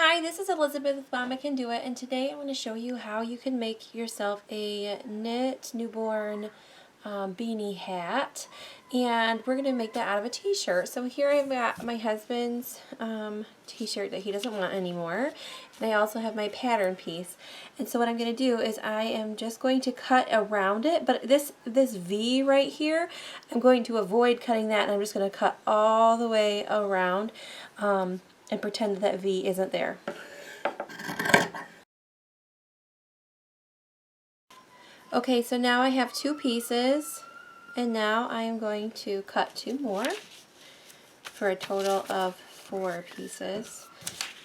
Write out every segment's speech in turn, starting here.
Hi, this is Elizabeth with Mama Can Do It, and today I want to show you how you can make yourself a knit newborn beanie hat, and we're going to make that out of a t-shirt. So here I've got my husband's t-shirt that he doesn't want anymore, and I also have my pattern piece. And so what I'm going to do is I am just going to cut around it, but this V right here, I'm going to avoid cutting that, and I'm just going to cut all the way around and pretend that V isn't there. Okay, so now I have two pieces, and now I am going to cut two more for a total of 4 pieces.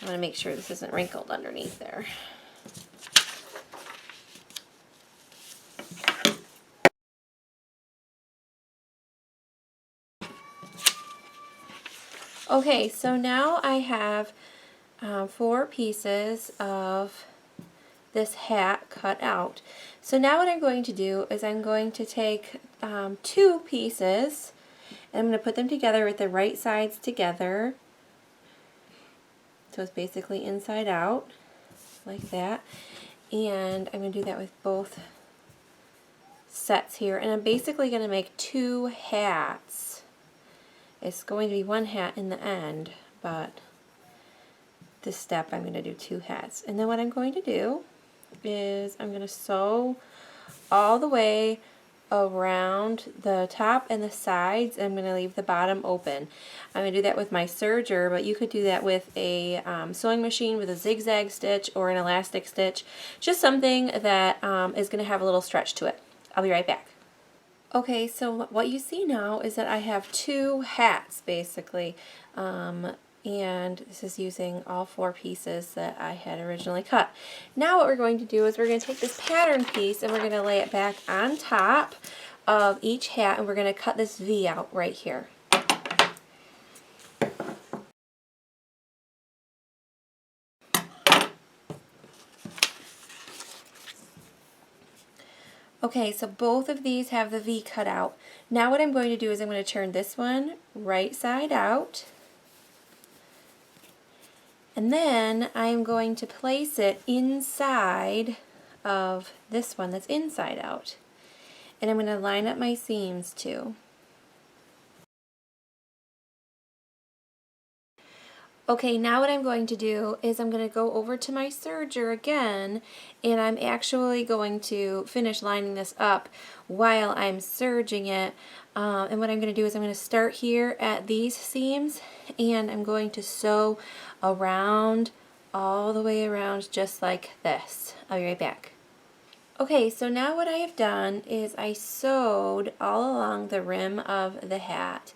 I want to make sure this isn't wrinkled underneath there. Okay, so now I have 4 pieces of this hat cut out. So now what I'm going to do is I'm going to take 2 pieces and I'm going to put them together with the right sides together. So it's basically inside out, like that. And I'm going to do that with both sets here. And I'm basically going to make 2 hats. It's going to be 1 hat in the end, but this step I'm going to do 2 hats. And then what I'm going to do is I'm going to sew all the way around the top and the sides, and I'm going to leave the bottom open. I'm going to do that with my serger, but you could do that with a sewing machine with a zigzag stitch or an elastic stitch, just something that is going to have a little stretch to it. I'll be right back. Okay, so what you see now is that I have 2 hats basically, and this is using all 4 pieces that I had originally cut. Now what we're going to do is we're going to take this pattern piece and we're going to lay it back on top of each hat, and we're going to cut this V out right here. Okay, so both of these have the V cut out. Now what I'm going to do is I'm going to turn this one right side out. And then I'm going to place it inside of this one that's inside out. And I'm going to line up my seams too. Okay, now what I'm going to do is I'm going to go over to my serger again, and I'm actually going to finish lining this up while I'm serging it. And what I'm going to do is I'm going to start here at these seams, and I'm going to sew around, all the way around, just like this. I'll be right back. Okay, so now what I have done is I sewed all along the rim of the hat,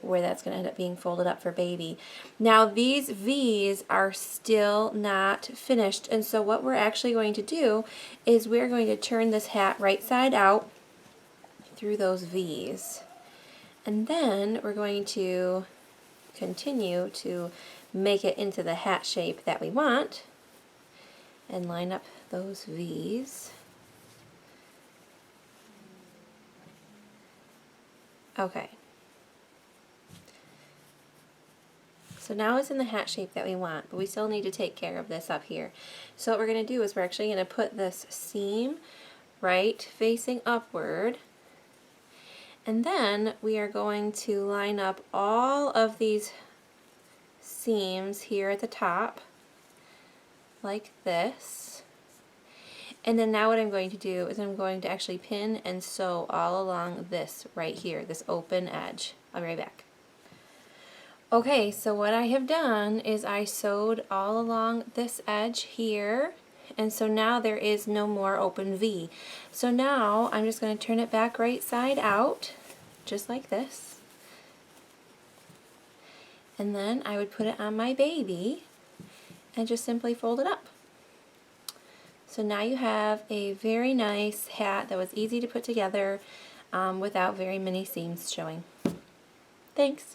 where that's going to end up being folded up for baby. Now these V's are still not finished, and so what we're actually going to do is we're going to turn this hat right side out through those V's. And then we're going to continue to make it into the hat shape that we want and line up those V's. Okay. So now it's in the hat shape that we want, but we still need to take care of this up here. So what we're going to do is we're actually going to put this seam right facing upward, and then we are going to line up all of these seams here at the top like this. And then now what I'm going to do is I'm going to actually pin and sew all along this right here, this open edge. I'll be right back. Okay, so what I have done is I sewed all along this edge here, and so now there is no more open V. So now I'm just going to turn it back right side out, just like this. And then I would put it on my baby and just simply fold it up. So now you have a very nice hat that was easy to put together without very many seams showing. Thanks.